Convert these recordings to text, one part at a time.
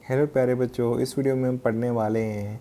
Hello प्यारे बच्चों, इस वीडियो में हम पढ़ने वाले हैं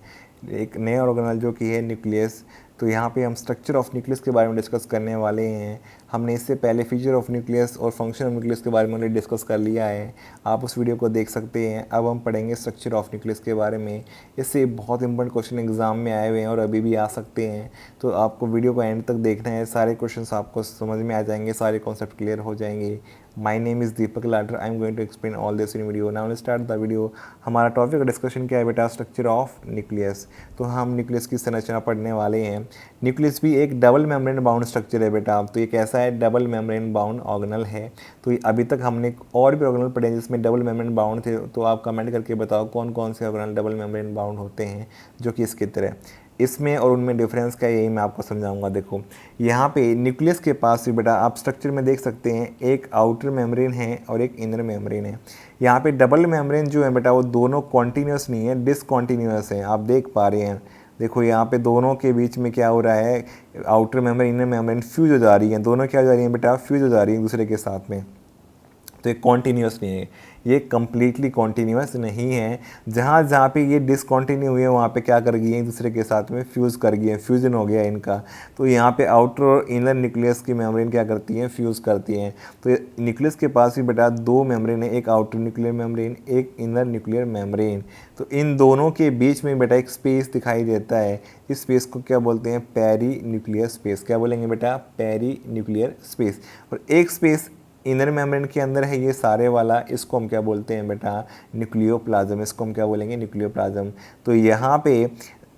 एक नए ऑर्गेनल जो कि है न्यूक्लियस। तो यहाँ पे हम स्ट्रक्चर ऑफ न्यूक्लियस के बारे में डिस्कस करने वाले हैं। हमने इससे पहले फीचर ऑफ न्यूक्लियस और फंक्शन ऑफ न्यूक्लियस के बारे में ऑलरेडी डिस्कस कर लिया है, आप उस वीडियो को देख सकते हैं। अब हम पढ़ेंगे स्ट्रक्चर ऑफ न्यूक्लियस के बारे में। इससे बहुत इंपॉर्टेंट क्वेश्चन एग्जाम में आए हुए हैं और अभी भी आ सकते हैं, तो आपको वीडियो को एंड तक देखना है। सारे क्वेश्चन आपको समझ में आ जाएंगे, सारे कॉन्सेप्ट क्लियर हो जाएंगे। My name is Deepak Latar, I am going to explain all this in video. Now let's start the video. हमारा टॉपिक का डिस्कशन क्या है बेटा? Structure of nucleus. तो हम न्यूक्लियस की संरचना पढ़ने वाले हैं। न्यूक्लियस भी एक डबल मेम्ब्रेन बाउंड स्ट्रक्चर है बेटा। तो ये कैसा है? डबल मेम्ब्रेन बाउंड ऑर्गेनल है। तो अभी तक हमने और भी ऑर्गेनल पढ़े जिसमें डबल मेम्ब्रेन बाउंड थे, तो आप कमेंट करके बताओ कौन कौन से ऑर्गेनल डबल मेम्ब्रेन बाउंड होते हैं जो कि इसकी तरह। इसमें और उनमें डिफरेंस क्या है, यही मैं आपको समझाऊंगा। देखो यहाँ पे न्यूक्लियस के पास भी बेटा आप स्ट्रक्चर में देख सकते हैं, एक आउटर मेम्ब्रेन है और एक इनर मेम्ब्रेन है। यहाँ पे डबल मेम्ब्रेन जो है बेटा वो दोनों कॉन्टीन्यूस नहीं है, डिसकॉन्टीन्यूस है। आप देख पा रहे हैं, देखो यहाँ पे दोनों के बीच में क्या हो रहा है, outer membrane inner membrane fuse हो जा रही है। दोनों क्या हो जा रही है बेटा? फ्यूज हो जा रही है दूसरे के साथ में। तो ये कॉन्टीन्यूस नहीं है, ये कम्प्लीटली कॉन्टीन्यूस नहीं है। जहाँ जहाँ पे ये डिसकॉन्टीन्यू हुए वहाँ पे क्या कर गई है? एक दूसरे के साथ में फ्यूज़ कर गई है, फ्यूजन हो गया इनका। तो यहाँ पे आउटर और इनर न्यूक्लियस की मेम्ब्रेन क्या करती हैं? फ्यूज़ करती हैं। तो न्यूक्लियस के पास भी बेटा दो मेम्ब्रेन है, एक आउटर न्यूक्लियर मेम्ब्रेन, एक इनर न्यूक्लियर मेम्ब्रेन। तो इन दोनों के बीच में बेटा एक स्पेस दिखाई देता है। इस स्पेस को क्या बोलते हैं? Perinuclear space. क्या बोलेंगे बेटा? Perinuclear space. और एक स्पेस इनर मेम्ब्रेन के अंदर है ये सारे वाला, इसको हम क्या बोलते हैं बेटा? न्यूक्लियोप्लाज्म। इसको हम क्या बोलेंगे? न्यूक्लियोप्लाज्म। तो यहाँ पे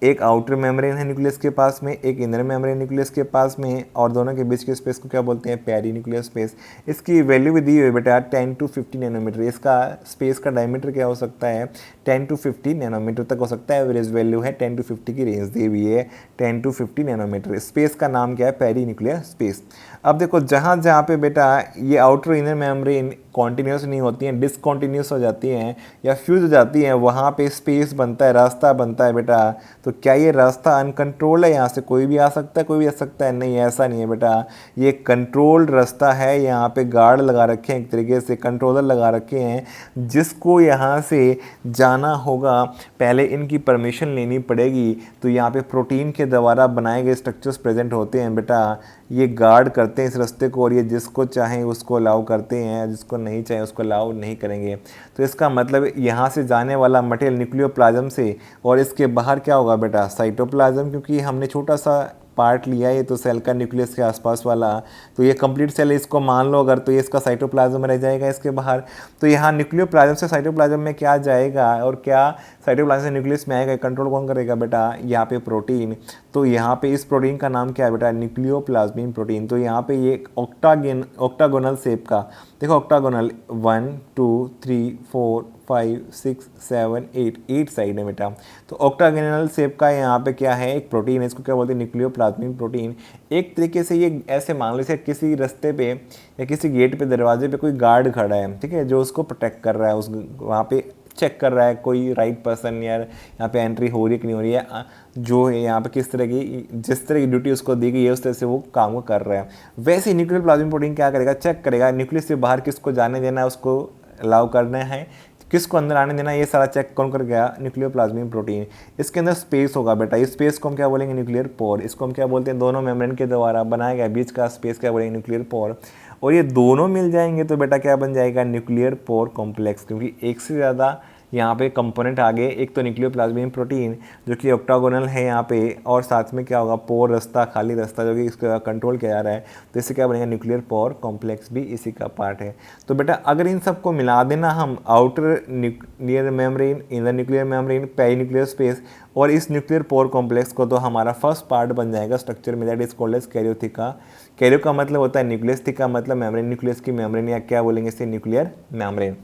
एक आउटर मेम्ब्रेन है न्यूक्लियस के पास में, एक इनर मेम्ब्रेन न्यूक्लियस के पास में, और दोनों के बीच के स्पेस को क्या बोलते हैं? Perinuclear space. इसकी वैल्यू भी दी हुई है बेटा 10 to 50 नैनोमीटर। इसका स्पेस का डायमीटर क्या हो सकता है? 10 to 50 नैनोमीटर तक हो सकता है। एवरेज वैल्यू है 10 to 50 की रेंज दी हुई है, 10 to 50 नैनोमीटर। स्पेस का नाम क्या है? Perinuclear space. अब देखो जहाँ जहाँ पे बेटा ये आउटर इनर मेम्ब्रेन कॉन्टीन्यूस नहीं होती हैं, डिसकॉन्टीन्यूस हो जाती हैं या फ्यूज हो जाती हैं, वहाँ पे स्पेस बनता है, रास्ता बनता है बेटा। तो क्या ये रास्ता अनकंट्रोल्ड है? यहाँ से कोई भी आ सकता है, कोई भी आ सकता है? नहीं, ऐसा नहीं है बेटा। ये कंट्रोल्ड रास्ता है। यहाँ पे गार्ड लगा रखे हैं, एक तरीके से कंट्रोलर लगा रखे हैं, जिसको यहाँ से जाना होगा पहले इनकी परमिशन लेनी पड़ेगी। तो यहाँ पे प्रोटीन के द्वारा बनाए गए स्ट्रक्चर्स प्रेजेंट होते हैं बेटा, ये गार्ड करते हैं इस रास्ते को, और ये जिसको चाहें उसको अलाउ करते हैं, जिसको नहीं चाहे उसको अलाउ नहीं करेंगे। तो इसका मतलब यहाँ से जाने वाला मटेरियल न्यूक्लियोप्लाज्म से, और इसके बाहर क्या होगा बेटा? साइटोप्लाज्म, क्योंकि हमने छोटा सा पार्ट लिया है तो सेल का न्यूक्लियस के आसपास वाला, तो ये कंप्लीट सेल है, इसको मान लो अगर, तो ये इसका साइटोप्लाज्म रह जाएगा इसके बाहर। तो यहाँ न्यूक्लियोप्लाज्म से साइटोप्लाज्म में क्या जाएगा और क्या साइटोप्लाज्म से न्यूक्लियस में आएगा? कंट्रोल कौन करेगा बेटा? यहाँ पे प्रोटीन। तो यहाँ पे इस प्रोटीन का नाम क्या है बेटा? न्यूक्लियोप्लाज्मिन प्रोटीन। तो यहाँ पे ये ऑक्टागोनल शेप का, देखो ऑक्टागोनल 1 2 3 4 5 6 7 8 साइड है बेटा। तो ऑक्टागोनल शेप का यहाँ पे क्या है? एक प्रोटीन है, इसको क्या बोलते हैं? न्यूक्लियोप्लाज्मिन प्रोटीन। एक तरीके से ये ऐसे मान लो किसी रास्ते पे या किसी गेट पे, दरवाजे पे कोई गार्ड खड़ा है, ठीक है, जो उसको प्रोटेक्ट कर रहा है, उस वहाँ पे चेक कर रहा है कोई राइट पर्सन यार यहाँ पे एंट्री हो रही है कि नहीं हो रही है, जो है यहाँ पे किस तरह की, जिस तरह की ड्यूटी उसको दी गई है उस तरह से वो काम को कर रहा है। वैसे न्यूक्लियर प्लाज्मिक प्रोटीन क्या करेगा? चेक करेगा न्यूक्लियस से बाहर किसको जाने देना है, उसको अलाउ करना है, किसको अंदर आने देना, ये सारा चेक कौन कर गया? Nuclear plasmic protein. इसके अंदर स्पेस होगा बेटा, इस स्पेस को हम क्या बोलेंगे? Nuclear pore. इसको हम क्या बोलते हैं? दोनों मेम्ब्रेन के द्वारा बनाया गया बीच का स्पेस क्या बोलेंगे? Nuclear pore. और ये दोनों मिल जाएंगे तो बेटा क्या बन जाएगा? Nuclear pore complex. क्योंकि एक से ज़्यादा यहाँ पे कंपोनेंट आ गए, एक तो न्यूक्लियोप्लाज्मिक प्रोटीन जो कि ऑक्टागोनल है यहाँ पे, और साथ में क्या होगा? पोर रास्ता, खाली रास्ता जो कि इसका कंट्रोल किया जा रहा है। तो इससे क्या बनेगा? न्यूक्लियर पोर कॉम्प्लेक्स भी इसी का पार्ट है। तो बेटा अगर इन सबको मिला देना हम, outer nuclear membrane, inner nuclear membrane, perinuclear space और इस न्यूक्लियर पोर कॉम्प्लेक्स को, तो हमारा फर्स्ट पार्ट बन जाएगा स्ट्रक्चर में, that is called as karyotheca. Karyo का मतलब होता है न्यूक्लियस, थिका मतलब मेम्ब्रेन, न्यूक्लियस की मेम्ब्रेन, या क्या बोलेंगे इसे? Nuclear membrane.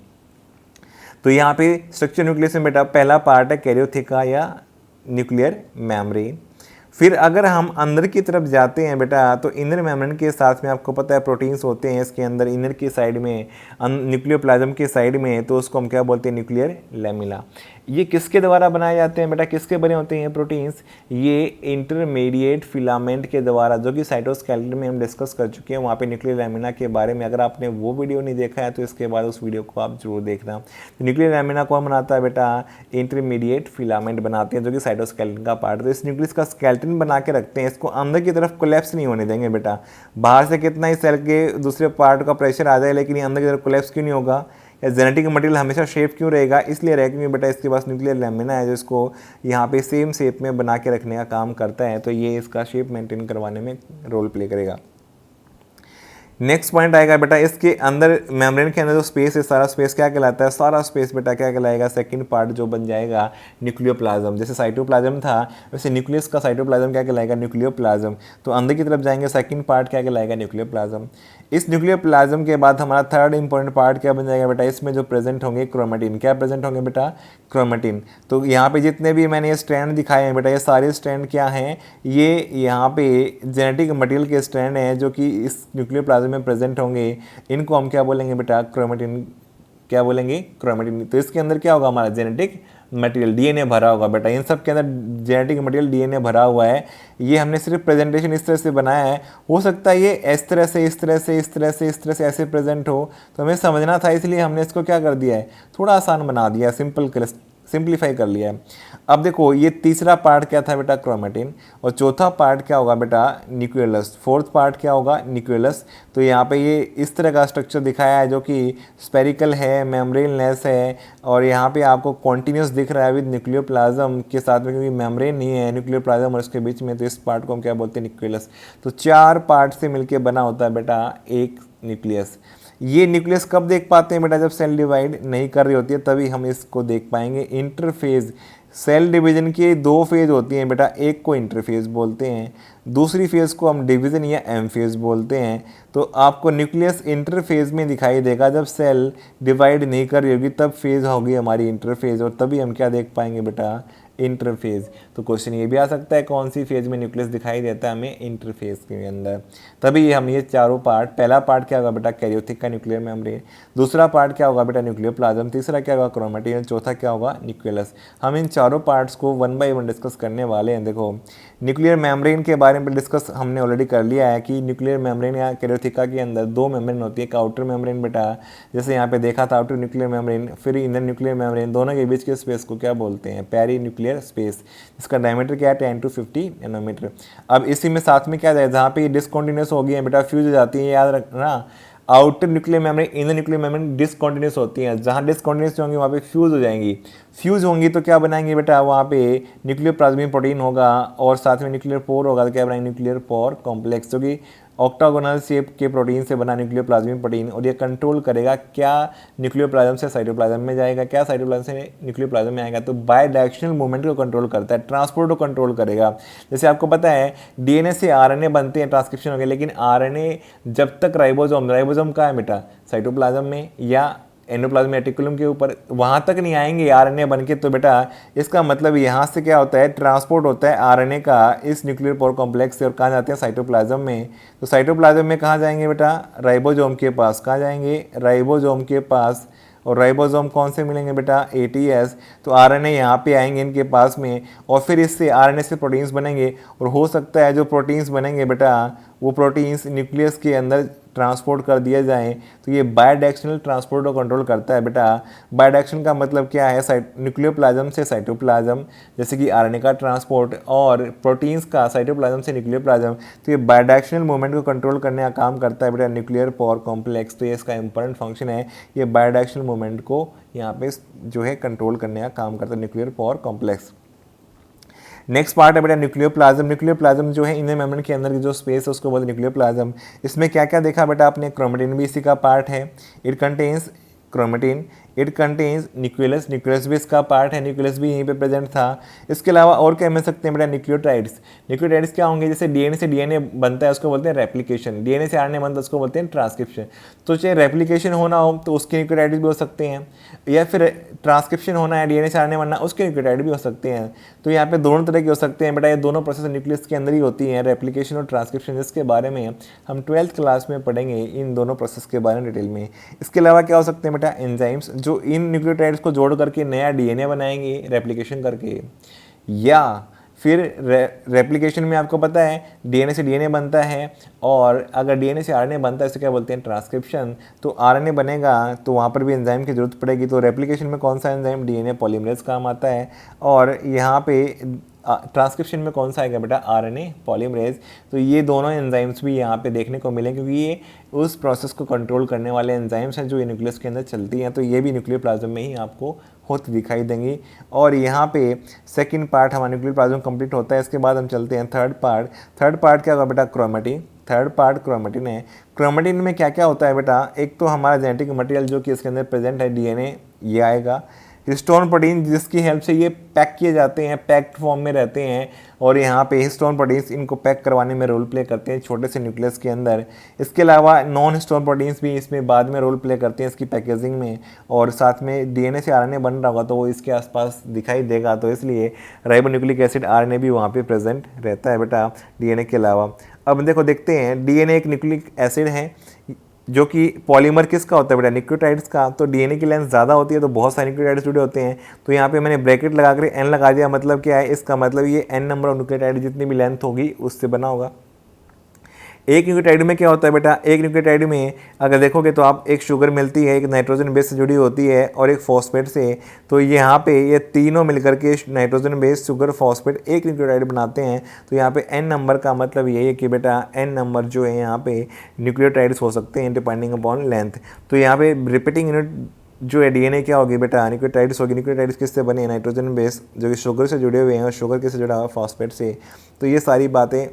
तो यहाँ पे स्ट्रक्चर न्यूक्लियस में बेटा पहला पार्ट है कैरियोथिका या न्यूक्लियर मेम्ब्रेन। फिर अगर हम अंदर की तरफ जाते हैं बेटा, तो इनर मेम्ब्रेन के साथ में आपको पता है प्रोटीन्स होते हैं इसके अंदर, इनर की साइड में, न्यूक्लियोप्लाज्म के साइड में, तो उसको हम क्या बोलते हैं? Nuclear lamella. ये किसके द्वारा बनाए जाते हैं बेटा, किसके बने होते हैं प्रोटीन्स, ये इंटरमीडिएट फिलामेंट के द्वारा, जो कि साइटोस्केलेटन में हम डिस्कस कर चुके हैं वहाँ पे न्यूक्लियर लैमिना के बारे में। अगर आपने वो वीडियो नहीं देखा है तो इसके बाद उस वीडियो को आप जरूर देखना। तो न्यूक्लियर लैमिना कौन बनाता है बेटा, इंटरमीडिएट फिलामेंट बनाते हैं जो कि साइटोस्केलेटन का पार्ट है। तो इस न्यूक्लियस का स्केलेटन बना के रखते हैं, इसको अंदर की तरफ कोलैप्स नहीं होने देंगे बेटा। बाहर से कितना ही सेल के दूसरे पार्ट का प्रेशर आ जाए लेकिन ये अंदर की तरफ कोलैप्स क्यों नहीं होगा, या जेनेटिक मटेरियल हमेशा शेप क्यों रहेगा, इसलिए रहेगा क्योंकि बेटा इसके पास न्यूक्लियर लैमिना है जो इसको यहाँ पे सेम शेप में बना के रखने का काम करता है। तो ये इसका शेप मेंटेन करवाने में रोल प्ले करेगा। नेक्स्ट पॉइंट आएगा बेटा, इसके अंदर मेम्ब्रेन के अंदर जो स्पेस है, सारा स्पेस क्या कहलाता है, सारा स्पेस बेटा क्या कहलाएगा, सेकंड पार्ट जो बन जाएगा न्यूक्लियोप्लाज्म। जैसे साइटोप्लाज्म था वैसे न्यूक्लियस का साइटोप्लाज्म क्या कहलाएगा, न्यूक्लियोप्लाज्म। तो अंदर की तरफ जाएंगे सेकंड पार्ट क्या कहलाएगा, न्यूक्लियोप्लाज्म। इस न्यूक्लियोप्लाज्म के बाद हमारा थर्ड इंपॉर्टेंट पार्ट क्या बन जाएगा बेटा, इसमें जो प्रेजेंट होंगे क्रोमेटिन। क्या प्रेजेंट होंगे बेटा, क्रोमेटिन। तो यहाँ पे जितने भी मैंने ये स्ट्रैंड दिखाए हैं बेटा, ये सारे स्ट्रैंड क्या हैं, ये यहाँ पे जेनेटिक मटेरियल के स्ट्रैंड हैं जो कि इस न्यूक्लियोप्लाज्म में प्रेजेंट होंगे। इनको हम क्या बोलेंगे बेटा, क्रोमेटिन। क्या बोलेंगे, क्रोमेटिन। तो इसके अंदर क्या होगा, हमारा जेनेटिक मटेरियल डीएनए भरा होगा बेटा। इन सब के अंदर जेनेटिक मटेरियल डीएनए भरा हुआ है। ये हमने सिर्फ प्रेजेंटेशन इस तरह से बनाया है, हो सकता है ये इस तरह से इस तरह से इस तरह से इस तरह से ऐसे प्रेजेंट हो, तो हमें समझना था, इसलिए हमने इसको क्या कर दिया है, थोड़ा आसान बना दिया, सिंप्लीफाई कर लिया है। अब देखो ये तीसरा पार्ट क्या था बेटा, क्रोमेटिन, और चौथा पार्ट क्या होगा बेटा, न्यूक्लियस। फोर्थ पार्ट क्या होगा, न्यूक्लियस। तो यहाँ पे ये इस तरह का स्ट्रक्चर दिखाया है जो कि स्पेरिकल है, मेम्ब्रेनलेस है, और यहाँ पे आपको कॉन्टिन्यूस दिख रहा है विद न्यूक्लियोप्लाज्म के साथ में, क्योंकि मेम्ब्रेन नहीं है न्यूक्लियोप्लाज्म और इसके बीच में, तो इस पार्ट को हम क्या बोलते हैं, न्यूक्लियस। तो चार पार्ट से मिलकर बना होता है बेटा एक न्यूक्लियस। ये न्यूक्लियस कब देख पाते हैं बेटा, जब सेल डिवाइड नहीं कर रही होती है तभी हम इसको देख पाएंगे। इंटरफेज, सेल डिवीजन की दो फेज होती हैं बेटा, एक को इंटरफेज बोलते हैं, दूसरी फेज को हम डिवीजन या एम फेज बोलते हैं। तो आपको न्यूक्लियस इंटरफेज में दिखाई देगा, जब सेल डिवाइड नहीं कर रही होगी तब फेज होगी हमारी इंटरफेज, और तभी हम क्या देख पाएंगे बेटा, इंटरफेज। तो क्वेश्चन ये भी आ सकता है कौन सी फेज में न्यूक्लियस दिखाई देता है हमें, इंटरफेज के अंदर। तभी हम ये चारों पार्ट, पहला पार्ट क्या होगा बेटा, कैरियोथिक का न्यूक्लियर मेम्ब्रेन, दूसरा पार्ट क्या होगा बेटा, न्यूक्लियोप्लाज्म, तीसरा क्या होगा, क्रोमेटिन, चौथा क्या होगा, न्यूक्लियस। हम इन चारों पार्ट्स को वन बाय वन डिस्कस करने वाले हैं। देखो न्यूक्लियर मेम्ब्रेन के बारे में डिस्कस हमने ऑलरेडी कर लिया है कि न्यूक्लियर मेम्ब्रेन या कैरियोथिका के अंदर दो मेम्ब्रेन होती है, एक आउटर मेम्ब्रेन बेटा, जैसे यहाँ पे देखा था आउटर न्यूक्लियर मेम्ब्रेन, फिर इनर न्यूक्लियर मेम्ब्रेन, दोनों के बीच के स्पेस को क्या बोलते हैं, पेरी न्यूक्लियर स्पेस, जिसका डायमीटर क्या है 10 to 50 नैनोमीटर। अब इसी में साथ में क्या है, जहाँ पे डिसकॉन्टिन्यूस हो गई है बेटा, फ्यूज हो जाती है, याद रखना, outer nuclear membrane, inner nuclear membrane discontinuous होती हैं, जहाँ डिसकॉन्टिन्यूस होंगी वहाँ पे फ्यूज हो जाएंगी। फ्यूज होंगी तो क्या बनाएंगे बेटा, वहाँ पे न्यूक्लियर प्लाज्मिक प्रोटीन होगा और साथ में न्यूक्लियर पोर होगा, तो क्या बनाएंगे, न्यूक्लियर पोर कॉम्प्लेक्स, जो कि ऑक्टागोनल शेप के प्रोटीन से बना न्यूक्लियर प्लाज्मिक प्रोटीन, और ये कंट्रोल करेगा क्या न्यूक्लियर प्लाज्म से साइटोप्लाज्म में जाएगा, क्या साइटोप्लाज्म से न्यूक्लियर प्लाज्म में आएगा। तो बाय डायरेक्शनल मूवमेंट को कंट्रोल करता है, ट्रांसपोर्ट को कंट्रोल करेगा। जैसे आपको पता है डीएनए से आरएनए बनते हैं, ट्रांसक्रिप्शन हो गया, लेकिन आरएनए जब तक राइबोसोम का है बेटा, साइटोप्लाज्म में या एंडोप्लाज्मिक रेटिकुलम के ऊपर, वहाँ तक नहीं आएंगे आरएनए बन के। तो बेटा इसका मतलब यहाँ से क्या होता है, ट्रांसपोर्ट होता है आरएनए का इस न्यूक्लियर पोर कॉम्प्लेक्स से, और कहाँ जाते हैं, साइटोप्लाज्म में। तो साइटोप्लाज्म में कहाँ जाएंगे बेटा, राइबोसोम के पास। कहाँ जाएंगे, राइबोसोम के पास। और राइबोसोम कौन से मिलेंगे बेटा, एटीएस। तो आरएनए यहाँ पे आएंगे इनके पास में, और फिर इससे आरएनए से प्रोटीन्स बनेंगे, और हो सकता है जो प्रोटीन्स बनेंगे बेटा वो प्रोटीन्स न्यूक्लियस के अंदर ट्रांसपोर्ट कर दिए जाएं। तो ये बायडायरेक्शनल ट्रांसपोर्ट को कंट्रोल करता है बेटा। बायडायरेक्शन का मतलब क्या है, न्यूक्लियोप्लाज्म से साइटोप्लाज्म, जैसे कि आरएनए का ट्रांसपोर्ट, और प्रोटीन्स का साइटोप्लाज्म से न्यूक्लियोप्लाज्म। तो ये बायडायरेक्शनल मूवमेंट को कंट्रोल करने का काम करता है बेटा न्यूक्लियर पोर कॉम्प्लेक्स। तो ये इसका इंपॉर्टेंट फंक्शन है, ये बायडायरेक्शनल मूवमेंट को यहाँ पे जो है कंट्रोल करने का काम करता है nuclear pore complex. Next part है बेटा न्यूक्लियोप्लाज्म। न्यूक्लियोप्लाज्म जो है इनर मेम्ब्रेन के अंदर की जो स्पेस है उसको बोलते हैं न्यूक्लियोप्लाज्म। इसमें क्या क्या देखा बेटा आपने, क्रोमेटिन भी इसी का पार्ट है, it contains chromatin, it contains nucleus, nucleus भी इसका पार्ट है, न्यूक्लियस भी यहीं पे प्रेजेंट था। इसके अलावा और क्या मिल सकते हैं बेटा, न्यूक्लियोटाइड्स। न्यूक्लियोटाइड्स क्या होंगे, जैसे डीएनए से डीएनए बनता है उसको बोलते हैं रेप्लिकेशन, डीएनए से आरएनए बनता है उसको बोलते हैं ट्रांसक्रिप्शन। तो चाहे रेप्लिकेशन होना हो तो उसके न्यूक्लियोटाइड्स भी हो सकते हैं, या फिर ट्रांसक्रिप्शन होना है, डीएनए से आरएनए बनना, उसके न्यूक्लियोटाइड भी हो सकते हैं। तो यहाँ पे दोनों तरह के हो सकते हैं बेटा, ये दोनों प्रोसेस न्यूक्लियस के अंदर ही होती हैं, रेप्लिकेशन और ट्रांसक्रिप्शन, जिसके बारे में हम 12th क्लास में पढ़ेंगे इन दोनों प्रोसेस के बारे में डिटेल में। इसके अलावा क्या हो सकते हैं बेटा, एंजाइम्स, जो इन न्यूक्लियोटाइड्स को जोड़ करके नया डीएनए बनाएंगे रेप्लिकेशन करके, या फिर रेप्लिकेशन में आपको पता है डीएनए से डीएनए बनता है, और अगर डीएनए से आरएनए बनता है इसे क्या बोलते हैं ट्रांसक्रिप्शन। तो आरएनए बनेगा तो वहाँ पर भी एंजाइम की जरूरत पड़ेगी। तो रेप्लिकेशन में कौन सा एंजाइम, डीएनए पॉलीमरेज काम आता है, और यहाँ पे ट्रांसक्रिप्शन में कौन सा आएगा बेटा, आरएनए पॉलीमरेज। तो ये दोनों एंजाइम्स भी यहाँ पे देखने को मिले, क्योंकि ये उस प्रोसेस को कंट्रोल करने वाले एंजाइम्स हैं जो ये न्यूक्लियस के अंदर चलती हैं। तो ये भी न्यूक्लियर प्लाज्म में ही आपको होती दिखाई देंगी। और यहाँ पे सेकंड पार्ट हमारा न्यूक्लियर प्लाज्म कंप्लीट होता है। इसके बाद हम चलते हैं थर्ड पार्ट। थर्ड पार्ट क्या होगा बेटा, क्रोमेटिन। थर्ड पार्ट क्रोमेटिन है। क्रोमेटिन में क्या क्या होता है बेटा, एक तो हमारा जेनेटिक मटेरियल जो कि इसके अंदर प्रेजेंट है डीएनए, ये आएगा। हिस्टोन प्रोटीन जिसकी हेल्प से ये पैक किए जाते हैं, पैक्ड फॉर्म में रहते हैं, और यहाँ पे हिस्टोन प्रोटीन्स इनको पैक करवाने में रोल प्ले करते हैं छोटे से न्यूक्लियस के अंदर। इसके अलावा नॉन हिस्टोन प्रोटीन्स भी इसमें बाद में रोल प्ले करते हैं इसकी पैकेजिंग में, और साथ में डीएनए से आरएनए बन रहा होगा तो वो इसके आसपास दिखाई देगा, तो इसलिए राइबोन्यूक्लिक एसिड आरएनए भी वहाँ पे प्रेजेंट रहता है बेटा डीएनए के अलावा। अब देखते हैं डीएनए एक न्यूक्लिक एसिड है जो कि पॉलीमर किसका होता है बेटा, न्यूक्लियोटाइड्स का। तो डीएनए की लेंथ ज़्यादा होती है तो बहुत सारे न्यूक्लियोटाइड्स जुड़े होते हैं। तो यहाँ पे मैंने ब्रैकेट लगा कर एन लगा दिया, मतलब क्या है, इसका मतलब ये एन नंबर ऑफ न्यूक्लियोटाइड जितनी भी लेंथ होगी उससे बना होगा। एक न्यूक्लियोटाइड में क्या होता है बेटा, एक न्यूक्लियोटाइड में अगर देखोगे तो आप एक शुगर मिलती है, एक नाइट्रोजन बेस से जुड़ी होती है और एक फॉस्फेट से। तो यहाँ पे ये तीनों मिलकर के नाइट्रोजन बेस शुगर फॉस्फेट एक न्यूक्लियोटाइड बनाते हैं। तो यहाँ पे एन नंबर का मतलब यही है कि बेटा एन नंबर जो है यहाँ पे न्यूक्लियोटाइड्स हो सकते हैं डिपेंडिंग अपॉन लेंथ। तो यहाँ पे रिपीटिंग यूनिट जो है डीएनए क्या होगी बेटा, न्यूक्लियोटाइड्स होगी। न्यूक्लियोटाइड्स किससे बने, नाइट्रोजन बेस जो कि शुगर से जुड़े हुए हैं, और शुगर किससे जुड़ा हुआ, फॉस्फेट से। तो ये सारी बातें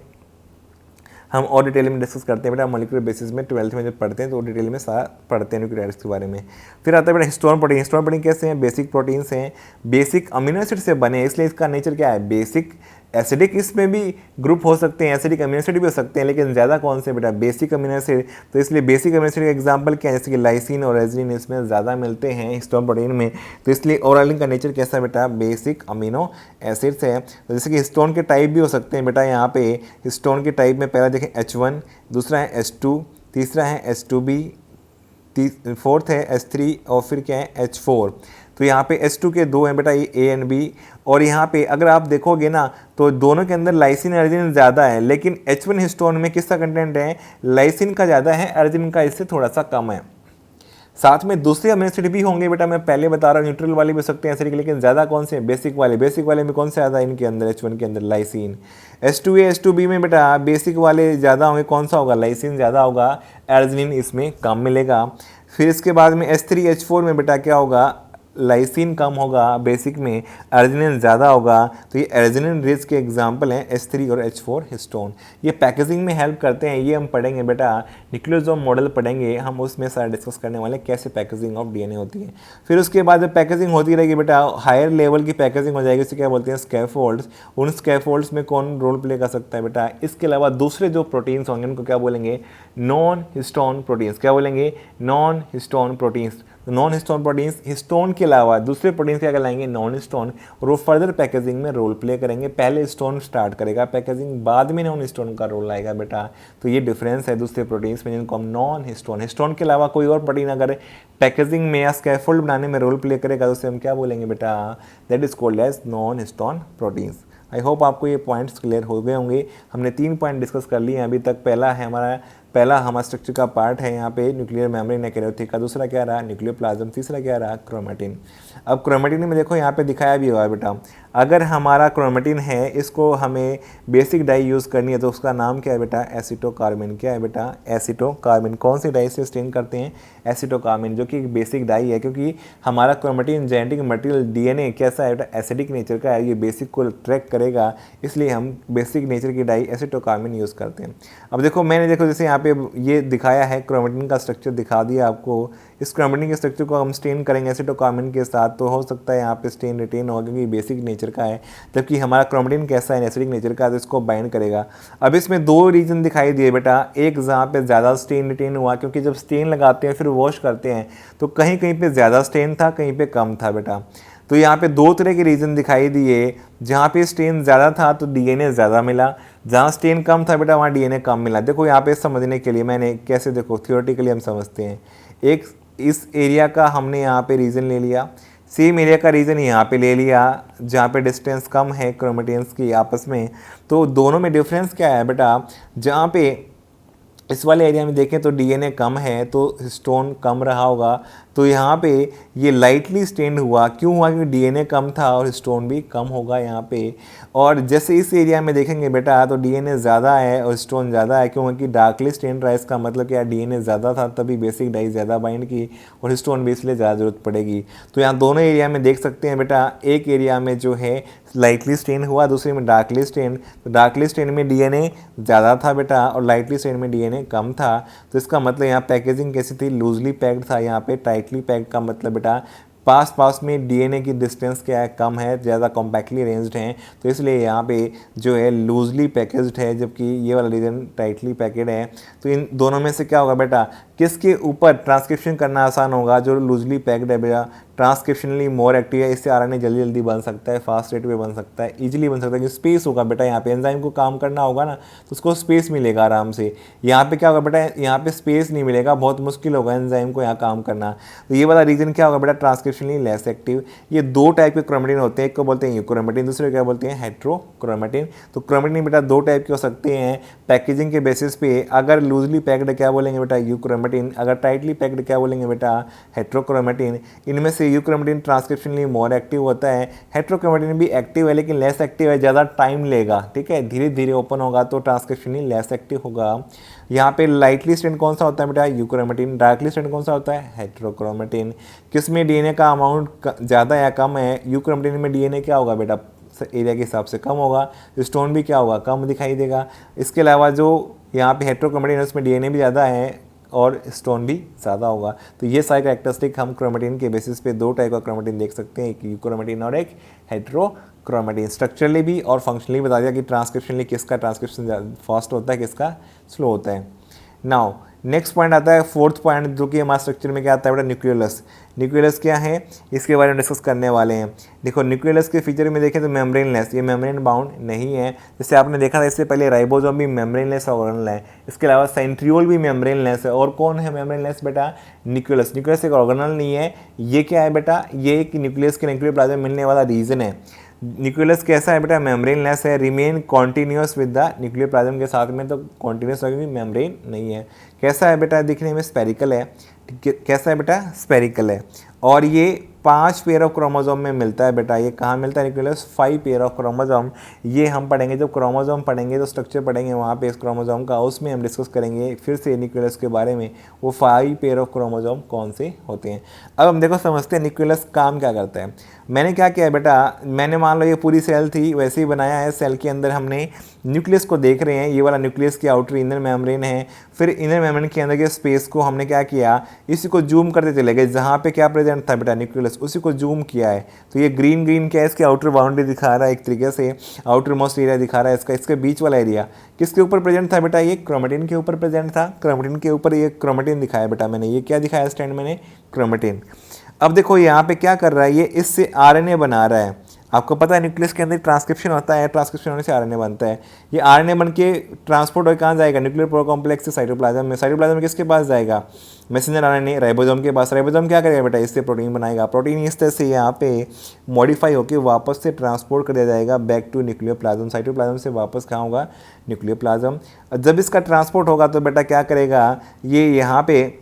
हम और डिटेल में डिस्कस करते हैं बेटा मॉलिक्यूलर बेसिस में, 12th में जब पढ़ते हैं तो डिटेल में सारा पढ़ते हैं न्यूक्लियोटाइड्स के बारे में। फिर आता है बेटा हिस्टोन प्रोटीन। हिस्टोन प्रोटीन कैसे हैं, बेसिक प्रोटीन्स हैं, बेसिक अमीनो एसिड से बने, इसलिए इसका नेचर क्या है, बेसिक। एसिडिक इसमें भी ग्रुप हो सकते हैं, एसिडिक अमीनो एसिड भी हो सकते हैं, लेकिन ज़्यादा कौन से बेटा, बेसिक अमीनो एसिड। तो इसलिए बेसिक अमीनो एसिड का एग्जांपल क्या है, जैसे कि लाइसिन और रेजिन इसमें ज़्यादा मिलते हैं हिस्टोन प्रोटीन में। तो इसलिए ओवरऑल का नेचर कैसा है बेटा, बेसिक अमीनो एसिड्स है। तो जैसे कि हिस्टोन के टाइप भी हो सकते हैं बेटा, यहाँ पे हिस्टोन के टाइप में पहला देखें H1, दूसरा है H2, तीसरा है H2B, फोर्थ है H3, और फिर क्या है H4। तो यहाँ पे H2 के दो हैं बेटा, ये A एंड B। और यहाँ पे अगर आप देखोगे ना तो दोनों के अंदर लाइसिन अर्जिनिन ज़्यादा है, लेकिन H1 हिस्टोन में किसका कंटेंट है, लाइसिन का ज़्यादा है, अर्जिनिन का इससे थोड़ा सा कम है। साथ में दूसरे अमीनो एसिड भी होंगे बेटा, मैं पहले बता रहा हूँ न्यूट्रल वाले भी हो सकते हैं एसिडिक, लेकिन ज़्यादा कौन से, बेसिक वाले। बेसिक वाले में कौन से ज़्यादा, इनके अंदर H1 के अंदर लाइसिन। H2A H2B में बेटा बेसिक वाले ज़्यादा होंगे, कौन सा होगा, लाइसिन ज़्यादा होगा, अर्जिनिन इसमें कम मिलेगा। फिर इसके बाद में H3 H4 में बेटा क्या होगा, लाइसिन कम होगा, बेसिक में अर्जिनिन ज़्यादा होगा। तो ये अर्जिनिन रिच के एग्जांपल हैं H3 और H4 हिस्टोन। ये पैकेजिंग में हेल्प करते हैं, ये हम पढ़ेंगे बेटा, न्यूक्लियोसोम मॉडल पढ़ेंगे हम, उसमें सारा डिस्कस करने वाले कैसे पैकेजिंग ऑफ डीएनए होती है। फिर उसके बाद जब पैकेजिंग होती रहेगी बेटा, हायर लेवल की पैकेजिंग हो जाएगी, उसे क्या बोलते हैं, स्कैफोल्ड्स। उन स्कैफोल्ड्स में कौन रोल प्ले कर सकता है बेटा, इसके अलावा दूसरे जो प्रोटीन्स होंगे उनको क्या बोलेंगे, नॉन हिस्टोन प्रोटीन्स। क्या बोलेंगे, non histone proteins. Non histone proteins histone के अलावा दूसरे प्रोटीन्स क्या कहलाएंगे, नॉन हिस्टोन, और वो फर्दर पैकेजिंग में रोल प्ले करेंगे। पहले हिस्टोन स्टार्ट करेगा पैकेजिंग, बाद में नॉन हिस्टोन का रोल आएगा बेटा। तो ये डिफरेंस है दूसरे प्रोटीन्स में जिनको हम नॉन हिस्टोन। हिस्टोन के अलावा कोई और प्रोटीन अगर पैकेजिंग में या स्कैफोल्ड बनाने में रोल प्ले करेगा तो उसे हम क्या बोलेंगे बेटा, that is called as non histone proteins. I hope आपको ये पॉइंट्स क्लियर हो गए होंगे। हमने 3 पॉइंट डिस्कस कर लिए हैं अभी तक। पहला हमारा स्ट्रक्चर का पार्ट है यहाँ पे न्यूक्लियर मेम्ब्रेन एक्रोथिका, दूसरा क्या रहा, न्यूक्लियर प्लाज्म, तीसरा क्या रहा, क्रोमेटिन। अब क्रोमेटिन में देखो यहाँ पे दिखाया भी हुआ है बेटा, अगर हमारा क्रोमेटिन है, इसको हमें बेसिक डाई यूज़ करनी है तो उसका नाम क्या है बेटा, एसिटोकार्बिन। क्या है बेटा, एसिटोकार्बिन। कौन सी डाई से स्टेन करते हैं, एसिटोकार्बिन, जो कि एक बेसिक डाई है, क्योंकि हमारा क्रोमेटिन जेनेटिक मटेरियल डीएनए कैसा है बेटा, एसिडिक नेचर का है, ये बेसिक को ट्रैक करेगा, इसलिए हम बेसिक नेचर की डाई एसिटोकार्बिन यूज़ करते हैं। अब देखो मैंने जैसे यहाँ पे ये दिखाया है, क्रोमेटिन का स्ट्रक्चर दिखा दिया आपको। इस क्रोमेटिन के स्ट्रक्चर को हम स्टेन करेंगे एसिटोकार्बिन के साथ, तो हो सकता है यहाँ पे स्टेन रिटेन होगा क्योंकि बेसिक नेचर का है, जबकि हमारा क्रोमेटिन कैसा है, एसिडिक नेचर का है, तो इसको बाइंड करेगा। अब इसमें 2 रीजन दिखाई दिए बेटा, एक जहाँ पे ज़्यादा स्टेन रिटेन हुआ, क्योंकि जब स्टेन लगाते हैं फिर वॉश करते हैं तो कहीं कहीं पे ज़्यादा स्टेन था, कहीं पे कम था बेटा। तो यहाँ पे 2 तरह के रीजन दिखाई दिए, जहाँ पे स्टेन ज़्यादा था तो डीएनए ज़्यादा मिला, जहाँ स्टेन कम था बेटा वहाँ डीएनए कम मिला। देखो यहाँ पे समझने के लिए मैंने कैसे, देखो थियोरेटिकली हम समझते हैं, इस एरिया का हमने यहाँ पे रीजन ले लिया, सेम एरिया का रीजन यहाँ पे ले लिया जहाँ पे डिस्टेंस कम है क्रोमेटिन्स की आपस में। तो दोनों में डिफरेंस क्या है बेटा, जहाँ पे इस वाले एरिया में देखें तो डीएनए कम है तो हिस्टोन कम रहा होगा, तो यहाँ पे ये लाइटली स्टेन्ड हुआ, क्यों हुआ, क्योंकि डीएनए कम था और हिस्टोन भी कम होगा यहाँ पे। और जैसे इस एरिया में देखेंगे बेटा तो डीएनए ज़्यादा है और हिस्टोन ज़्यादा है, क्योंकि डार्कली स्टेन्ड रहा है, इसका मतलब क्या, डीएनए ज़्यादा था तभी बेसिक डाई ज़्यादा बाइंड की और हिस्टोन भी इसलिए ज़्यादा ज़रूरत पड़ेगी। तो यहाँ दोनों एरिया में देख सकते हैं बेटा, एक एरिया में जो है लाइटली स्टेन हुआ, दूसरे में डार्कली स्टेन। तो डार्कली स्टेन में डीएनए ज़्यादा था बेटा और लाइटली स्टेन में डीएनए कम था। तो इसका मतलब यहाँ पैकेजिंग कैसी थी, लूजली पैक्ड था, यहाँ पे टाइटली पैक्ड का मतलब बेटा पास में डीएनए की डिस्टेंस क्या है, कम है, ज़्यादा कॉम्पैक्टली अरेंज्ड हैं, तो इसलिए यहाँ पे जो है लूजली पैकेज्ड है, जबकि ये वाला रीजन टाइटली पैकेड है। तो इन दोनों में से क्या होगा बेटा, किसके ऊपर ट्रांसक्रिप्शन करना आसान होगा, जो लूजली पैक्ड है बेटा, ट्रांसक्रिप्शनली मोर एक्टिव है, इससे आरएनए जल्दी जल्दी बन सकता है, फास्ट रेट पे बन सकता है, इजीली बन सकता है, क्योंकि स्पेस होगा बेटा, यहाँ पे एंजाइम को काम करना होगा ना तो उसको स्पेस मिलेगा आराम से। यहाँ पे क्या होगा बेटा, यहाँ पे स्पेस नहीं मिलेगा, बहुत मुश्किल होगा एंजाइम को यहाँ काम करना। तो ये वाला रीजन क्या होगा बेटा, ट्रांसक्रिप्शनली लेस एक्टिव। ये दो टाइप के क्रोमेटिन होते हैं, एक को बोलते हैं यूक्रोमेटिन, दूसरे को क्या बोलते हैं, हेट्रोक्रोमेटिन। तो क्रोमेटिन बेटा दो टाइप के हो सकते हैं पैकेजिंग के बेसिस पे, अगर लूजली पैक्ड क्या बोलेंगे बेटा, यूक्रोमेटिन, अगर टाइटली पैक्ड क्या बोलेंगे बेटा, हेट्रोक्रोमेटिन। इनमें से यूक्रोमेटिन ट्रांसक्रिप्शनली मोर एक्टिव होता है, हेट्रोक्रोमेटिन भी एक्टिव है लेकिन लेस एक्टिव है, ज़्यादा टाइम लेगा, ठीक है, धीरे धीरे ओपन होगा तो ट्रांसक्रिप्शनली लेस एक्टिव होगा। यहाँ पे लाइटली स्टेन कौन सा होता है बेटा, यूक्रोमेटिन, डार्कली स्टेन कौन सा होता है, हेट्रोक्रोमेटिन। किस में डीएनए का अमाउंट ज़्यादा या कम है, यूक्रोमेटिन में डीएनए क्या होगा बेटा, एरिया के हिसाब से कम होगा, स्टोन भी क्या होगा, कम दिखाई देगा। इसके अलावा जो यहाँ पे हेट्रोक्रोमेटिन है उसमें डीएनए भी ज़्यादा है और स्टोन भी ज़्यादा होगा। तो ये सारे कैरेक्टरिस्टिक हम क्रोमेटिन के बेसिस पे दो टाइप का क्रोमेटिन देख सकते हैं, एक यूक्रोमेटिन और एक हेट्रोक्रोमेटिन। स्ट्रक्चरली भी और फंक्शनली बता दिया कि ट्रांसक्रिप्शनली किसका ट्रांसक्रिप्शन फास्ट होता है, किसका स्लो होता है। नाउ नेक्स्ट पॉइंट आता है, फोर्थ पॉइंट, जो कि हमारे स्ट्रक्चर में क्या आता है बेटा, न्यूक्लियोलस। न्यूक्लियोलस क्या है, इसके बारे में डिस्कस करने वाले हैं। देखो न्यूक्लियोलस के फीचर में देखें तो मेम्ब्रेनलेस, ये मेम्ब्रेन बाउंड नहीं है, जैसे आपने देखा था इससे पहले राइबोसोम भी मेम्ब्रेनलेस ऑर्गेनल है, इसके अलावा सेंट्रियोल भी मेम्ब्रेनलेस है। और कौन है मेम्ब्रेनलेस बेटा, न्यूक्लियोलस। न्यूक्लियोलस एक ऑर्गेनल नहीं है, ये क्या है बेटा, ये एक न्यूक्लियस के न्यूक्लियर प्लाज्मा में मिलने वाला रीजन है। न्यूक्लियस कैसा है बेटा, मेम्ब्रेनलेस है, remain continuous with the nuclear plasm के साथ में, तो कॉन्टिन्यूस होगी, मेम्ब्रेन नहीं है। कैसा है बेटा, दिखने में स्पेरिकल है, कैसा है बेटा, स्पेरिकल है। और ये 5 पेयर ऑफ क्रोमोसोम में मिलता है बेटा, ये कहाँ मिलता है न्यूक्लियस, 5 पेयर ऑफ क्रोमोसोम। ये हम पढ़ेंगे, जब क्रोमोसोम पढ़ेंगे तो स्ट्रक्चर पढ़ेंगे वहाँ पे इस क्रोमोसोम का, उसमें हम डिस्कस करेंगे फिर से न्यूक्लियस के बारे में, वो 5 पेयर ऑफ क्रोमोसोम कौन से होते हैं। अब हम देखो समझते हैं न्यूक्लियस काम क्या करता है। मैंने क्या किया है बेटा, मैंने मान लो ये पूरी सेल थी वैसे ही बनाया है, सेल के अंदर हमने न्यूक्लियस को देख रहे हैं, ये वाला न्यूक्लियस की आउटर इनर मेम्ब्रेन है, फिर इनर मेम्ब्रेन के अंदर के स्पेस को हमने क्या किया, इसी को जूम करते चले गए, जहाँ पे क्या प्रेजेंट था बेटा न्यूक्लियस, उसी को जूम किया है। तो ये ग्रीन ग्रीन क्या है, इसकी आउटर बाउंड्री दिखा रहा है, एक तरीके से आउटर मोस्ट एरिया दिखा रहा है इसका। इसके बीच वाला एरिया किसके ऊपर प्रेजेंट था बेटा, ये क्रोमेटिन के ऊपर प्रेजेंट था, क्रोमेटिन के ऊपर ये क्रोमेटिन दिखाया बेटा मैंने, ये क्या दिखाया स्टैंड मैंने, क्रोमेटिन। अब देखो यहाँ पे क्या कर रहा है, ये इससे आरएनए बना रहा है। आपको पता है न्यूक्लियस के अंदर ट्रांसक्रिप्शन होता है, ट्रांसक्रिप्शन होने से आरएनए बनता है। ये आरएनए बन के ट्रांसपोर्ट होकर कहाँ जाएगा, न्यूक्लियर प्रोकॉम्प्लेक्स से साइटोप्लाज्म में, साइटोप्लाज्म में किसके पास जाएगा, मैसेंजर आरएनए राइबोसोम के पास। राइबोसोम क्या करेगा बेटा, इससे प्रोटीन बनाएगा, प्रोटीन इस तरह से यहाँ पे मॉडिफाई होकर वापस से ट्रांसपोर्ट कर दिया जाएगा back to nucleoplasm, cytoplasm से वापस कहाँ होगा, न्यूक्लियर प्लाज्म। जब इसका ट्रांसपोर्ट होगा तो बेटा क्या करेगा, ये यहाँ पे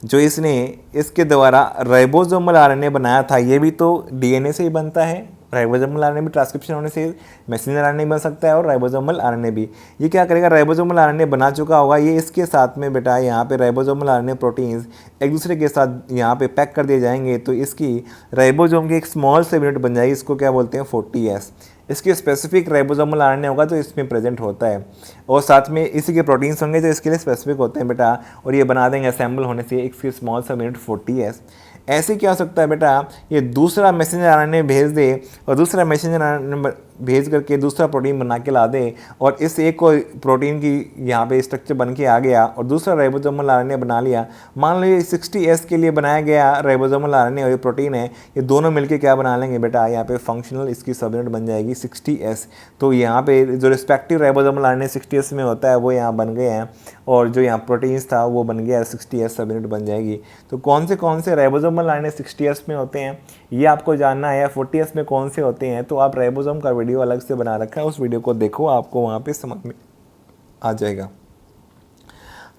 जो इसने इसके द्वारा राइबोसोमल आरएनए बनाया था, ये भी तो डीएनए से ही बनता है, राइबोसोमल आरएनए भी ट्रांसक्रिप्शन होने से मैसेंजर आरएनए बन सकता है और राइबोसोमल आरएनए भी। ये क्या करेगा, राइबोसोमल आरएनए बना चुका होगा, ये इसके साथ में बेटा यहाँ पे राइबोसोमल आरएनए प्रोटीन्स एक दूसरे के साथ यहाँ पे पैक कर दिए जाएंगे, तो इसकी राइबोसोम की एक स्मॉल से यूनिट बन जाएगी, इसको क्या बोलते हैं 40S। इसके स्पेसिफिक राइबोसोमल आरएनए होगा तो इसमें प्रेजेंट होता है, और साथ में इसी के प्रोटीन्स होंगे जो इसके लिए स्पेसिफिक होते हैं बेटा, और ये बना देंगे असेंबल होने से एक स्मॉल सा यूनिट 40S। ऐसे क्या हो सकता है बेटा, ये दूसरा मैसेंजर आरएनए भेज दे और दूसरा मैसेंजर आरएनए भेज करके दूसरा प्रोटीन बना के ला दे, और इस एक को प्रोटीन की यहाँ पे स्ट्रक्चर बन के आ गया और दूसरा राइबोसोमल आरएनए बना लिया। मान लो ये 60S के लिए बनाया गया राइबोसोमल आरएनए और ये प्रोटीन है, ये दोनों मिलके क्या बना लेंगे बेटा, यहाँ पे फंक्शनल इसकी सब यूनिट बन जाएगी 60S। तो यहाँ पे जो रिस्पेक्टिव राइबोसोमल आरएनए 60S में होता है वो यहाँ बन गए हैं, और जो यहाँ प्रोटीन्स था वो बन गया 60S सब यूनिट बन जाएगी। तो कौन से राइबोसोमल आरएनए 60S में होते हैं ये आपको जानना है, 40S में कौन से होते हैं, तो आप राइबोसोम का वीडियो अलग से बना रखा है, उस वीडियो को देखो, आपको वहाँ पे समझ में आ जाएगा।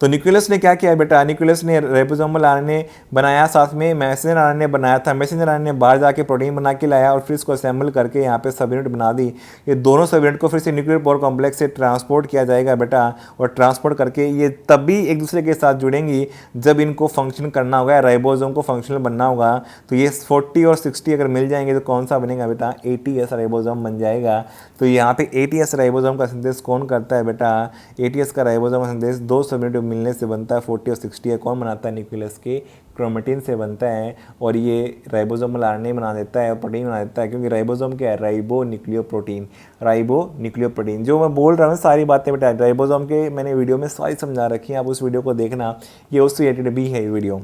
तो न्यूक्लियस ने क्या किया बेटा, न्यूक्लियस ने राइबोसोमल आरएनए बनाया, साथ में मैसेंजर आरएनए बनाया था। मैसेंजर आरएनए बाहर जाके प्रोटीन बना के लाया और फिर इसको असेंबल करके यहाँ पे सब यूनिट बना दी। ये दोनों सब यूनिट को फिर से न्यूक्लियर पोर कॉम्प्लेक्स से ट्रांसपोर्ट किया जाएगा बेटा, और ट्रांसपोर्ट करके ये तभी एक दूसरे के साथ जुड़ेंगी जब इनको फंक्शन करना होगा, राइबोसोम को फंक्शनल बनना होगा। तो ये 40 और 60 अगर मिल जाएंगे तो कौन सा बनेगा बेटा, 80S राइबोसोम बन जाएगा। तो यहाँ पे 80S राइबोसोम का संदेश कौन करता है बेटा, 80S का राइबोसोम का संदेश दो सब यूनिट मिलने से बनता है। 40 और 60 है, कौन बनाता है, न्यूक्लियस के क्रोमेटिन से बनता है, और ये राइबोसोमल आरएनए बना देता है और प्रोटीन बना देता है, क्योंकि राइबोसोम क्या है, राइबो न्यूक्लियोप्रोटीन, राइबो न्यूक्लियोप्रोटीन। जो मैं बोल रहा हूँ सारी बातें बेटा राइबोसोम के मैंने वीडियो में सारी समझा रखी हैं, आप उस वीडियो को देखना, ये उससे रिलेटेड भी है ये वीडियो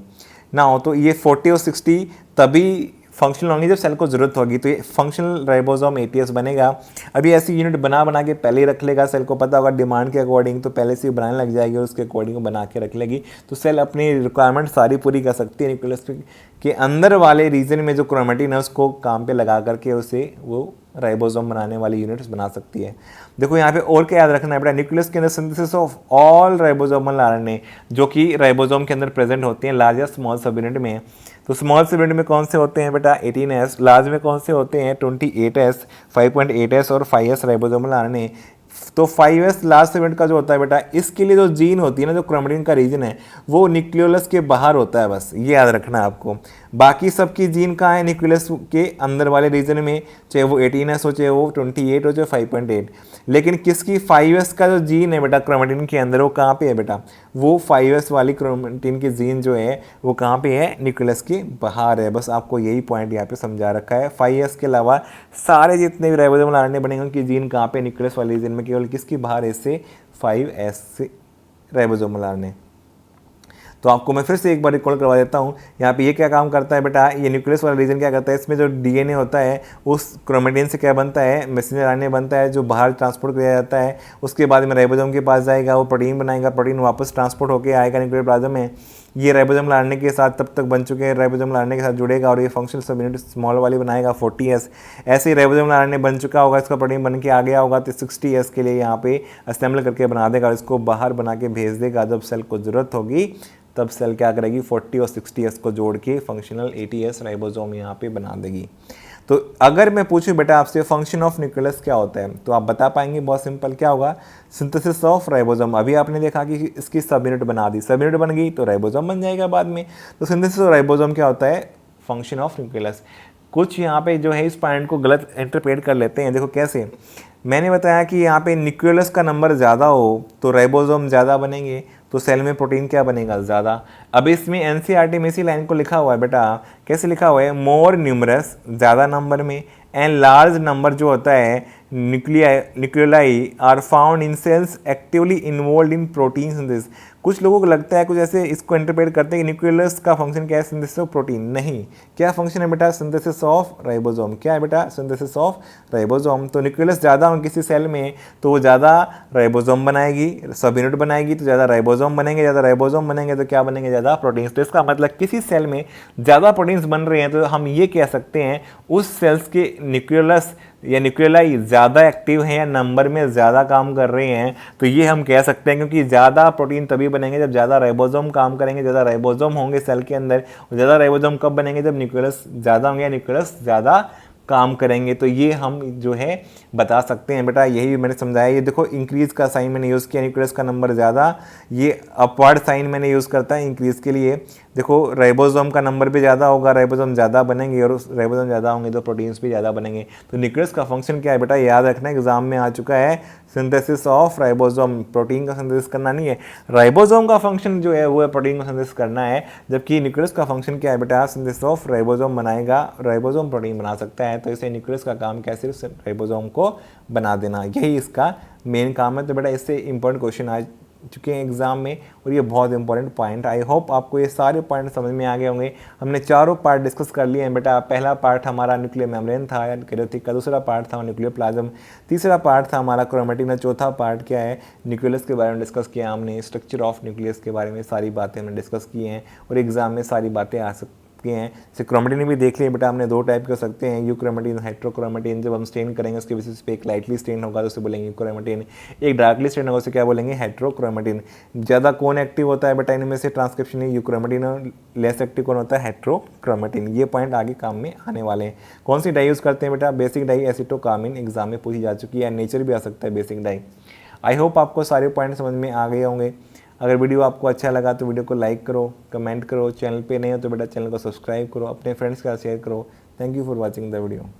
ना हो। तो ये 40 और 60 तभी फंक्शनल होंगे जब सेल को ज़रूरत होगी, तो ये फंक्शनल राइबोसोम 80S बनेगा। अभी ऐसी यूनिट बना के पहले ही रख लेगा, सेल को पता होगा डिमांड के अकॉर्डिंग, तो पहले से ही बनाने लग जाएगी और उसके अकॉर्डिंग बना के रख लेगी, तो सेल अपनी रिक्वायरमेंट सारी पूरी कर सकती है। न्यूक्लियस के अंदर वाले रीजन में जो क्रोमेटिन है उसको काम पे लगा करके उसे वो राइबोसोम बनाने वाली यूनिट्स बना सकती है। देखो यहाँ पे और क्या याद रखना है बेटा, न्यूक्लियस के अंदर synthesis of all ribosomal RNA जो कि राइबोसोम के अंदर प्रेजेंट होते हैं लार्ज या स्मॉल सब यूनिट में। तो स्मॉल सब यूनिट में कौन से होते हैं बेटा, 18S। लार्ज में कौन से होते हैं, 28S, 5.8S और 5S राइबोसोमल आरएनए। तो 5S लार्ज सब यूनिट का जो होता है बेटा, इसके लिए जो जीन होती है ना, जो क्रोमेटिन का रीजन है वो न्यूक्लियोलस के बाहर होता है, बस ये याद रखना है आपको। बाकी सबकी जीन कहाँ है, न्यूक्लियस के अंदर वाले रीजन में, चाहे वो 18S हो, चाहे वो 28 हो, चाहे 5.8। लेकिन किसकी 5S का जो जीन है बेटा क्रोमेटिन के अंदर, वो कहाँ पे है बेटा, वो 5S वाली क्रोमेटिन की जीन जो है वो कहाँ पे है, न्यूक्लियस के बाहर है। बस आपको यही पॉइंट यहाँ पे समझा रखा है। 5S के अलावा सारे जितने भी राइबोसोमल आरएनए बनेंगे उनकी जीन कहाँ पे, न्यूक्लियस वाली रीजन में, केवल किसकी बाहर है, इससे 5S से राइबोसोमल आरएनए। तो आपको मैं फिर से एक बार रिकॉल करवा देता हूँ। यहाँ पे ये क्या काम करता है बेटा, ये न्यूक्लियस वाला रीजन क्या करता है, इसमें जो डीएनए होता है उस क्रोमेटिन से क्या बनता है, मैसेंजर आरएनए बनता है जो बाहर ट्रांसपोर्ट किया जाता है। उसके बाद में राइबोसोम के पास जाएगा, वो प्रोटीन बनाएगा, प्रोटीन वापस ट्रांसपोर्ट होकर आएगा न्यूक्लियर प्लाज्म में। ये राइबोसोमल आरएनए के साथ तब तक बन चुके हैं, राइबोसोमल आरएनए के साथ जुड़ेगा और ये फंक्शनल सब यूनिट स्मॉल वाली बनाएगा 40S। ऐसे ही राइबोसोमल आरएनए बन चुका होगा, इसका प्रोटीन बन के आ गया होगा, तो 60S के लिए यहाँ पे असेंबल करके बना देगा और इसको बाहर बना के भेज देगा। जब सेल को ज़रूरत होगी तब सेल क्या करेगी, 40 और 60S को जोड़ के फंक्शनल 80S राइबोसोम यहाँ पे बना देगी। तो अगर मैं पूछूं बेटा आपसे फंक्शन ऑफ न्यूक्लियस क्या होता है, तो आप बता पाएंगे, बहुत सिंपल, क्या होगा, सिंथेसिस ऑफ राइबोसोम। अभी आपने देखा कि इसकी सब यूनिट बना दी, सब यूनिट बन गई तो राइबोसोम बन जाएगा बाद में। तो सिंथेसिस ऑफ राइबोसोम क्या होता है, फंक्शन ऑफ न्यूक्लियस। कुछ यहाँ पे जो है इस पॉइंट को गलत इंटरप्रेट कर लेते हैं। देखो कैसे, मैंने बताया कि यहाँ पे न्यूक्लियस का नंबर ज़्यादा हो तो राइबोसोम ज़्यादा बनेंगे, तो सेल में प्रोटीन क्या बनेगा, ज़्यादा। अब इसमें एनसीईआरटी में इसी लाइन को लिखा हुआ है बेटा, कैसे लिखा हुआ है, मोर न्यूमरस, ज़्यादा नंबर में, एंड लार्ज नंबर जो होता है nucleoli are found in cells actively involve in protein synthesis. कुछ लोगों को लगता है, कुछ ऐसे इसको इंटरप्रेट करते हैं कि न्यूक्लियस का फंक्शन क्या है, सिंथेसिस ऑफ प्रोटीन। नहीं, क्या फंक्शन है बेटा, सिंथेसिस ऑफ राइबोसोम। क्या है बेटा, सिंथेसिस ऑफ राइबोसोम। तो न्यूक्लियस ज़्यादा हो किसी सेल में तो वो ज़्यादा राइबोसोम बनाएगी, सब यूनिट बनाएगी तो ज़्यादा राइबोसोम बनेंगे, ज़्यादा राइबोसोम बनेंगे तो क्या बनेंगे, ज़्यादा प्रोटीन्स। तो इसका मतलब किसी सेल में ज़्यादा प्रोटीन्स बन रहे हैं तो हम ये कह सकते हैं उस सेल्स के न्यूक्लियस या न्यूक्लियोलाई ज़्यादा एक्टिव हैं या नंबर में ज़्यादा काम कर रहे हैं। तो ये हम कह सकते हैं, क्योंकि ज़्यादा प्रोटीन तभी बनेंगे जब ज़्यादा राइबोसोम काम करेंगे, ज़्यादा राइबोसोम होंगे सेल के अंदर। और ज़्यादा राइबोसोम कब बनेंगे, जब न्यूक्लियस ज़्यादा होंगे या न्यूक्लियस ज़्यादा काम करेंगे। तो ये हम जो है बता सकते हैं बेटा, यही मैंने समझाया। ये देखो इंक्रीज़ का साइन मैंने यूज़ किया, न्यूक्लियस का नंबर ज़्यादा, ये अपवर्ड साइन मैंने यूज़ करता है इंक्रीज़ के लिए। देखो राइबोसोम का नंबर भी ज़्यादा होगा, राइबोसोम ज़्यादा बनेंगे और उस राइबोसोम ज़्यादा होंगे तो प्रोटीन्स भी ज़्यादा बनेंगे। तो न्यूक्लियस का फंक्शन क्या है बेटा, याद रखना एग्जाम में आ चुका है, सिंथेसिस ऑफ राइबोसोम, प्रोटीन का सिंथेसिस करना नहीं है। राइबोसोम का फंक्शन जो है वो है प्रोटीन का सिंथेसिस करना है, जबकि न्यूक्लियस का फंक्शन क्या है बेटा, सिंथेसिस ऑफ राइबोसोम बनाएगा, राइबोसोम प्रोटीन बना सकता है। तो इसे न्यूक्लियस का काम क्या, सिर्फ राइबोसोम को बना देना, यही इसका मेन काम है। तो बेटा इससे इंपॉर्टेंट क्वेश्चन आ चुके हैं एग्जाम में और ये बहुत इंपॉर्टेंट पॉइंट। आई होप आपको ये सारे पॉइंट समझ में आ गए होंगे। हमने चारों पार्ट डिस्कस कर लिए हैं बेटा। पहला पार्ट हमारा न्यूक्लियर मेम्ब्रेन था कैरियोटिक का, दूसरा पार्ट था न्यूक्लियर प्लाज्म, तीसरा पार्ट था हमारा क्रोमेटिन और चौथा पार्ट क्या है, न्यूक्लियस के बारे में डिस्कस किया हमने, स्ट्रक्चर ऑफ न्यूक्लियस के बारे में सारी बातें हमने डिस्कस की हैं और एग्जाम में सारी बातें आ सकती हैं। जैसे क्रोमेटिन भी देख लिए बेटा हमने, दो टाइप कर सकते हैं, यूक्रोमेटिन, हेट्रोक्रोमेटिन। जब हम स्टेन करेंगे उसके बेसिस पे एक लाइटली स्टेन होगा तो उसे बोलेंगे यूक्रोमेटिन, एक डार्कली स्टेन होगा उसे क्या बोलेंगे, हेट्रोक्रोमेटिन। ज़्यादा कौन एक्टिव होता है बेटा इनमें से ट्रांसक्रिप्शन में, यूक्रोमेटिन, और लेस एक्टिव कौन होता है, हेट्रोक्रोमेटिन। ये पॉइंट आगे काम में आने वाले हैं। कौन सी डाई यूज़ करते हैं बेटा, बेसिक डाई एसिटोकामिन, एग्जाम में पूछी जा चुकी है, नेचर भी आ सकता है बेसिक डाई। आई होप आपको सारे पॉइंट समझ में आ गए होंगे। अगर वीडियो आपको अच्छा लगा तो वीडियो को लाइक करो, कमेंट करो, चैनल पे नहीं हो तो बेटा चैनल को सब्सक्राइब करो, अपने फ्रेंड्स के साथ शेयर करो। Thank you for watching the video.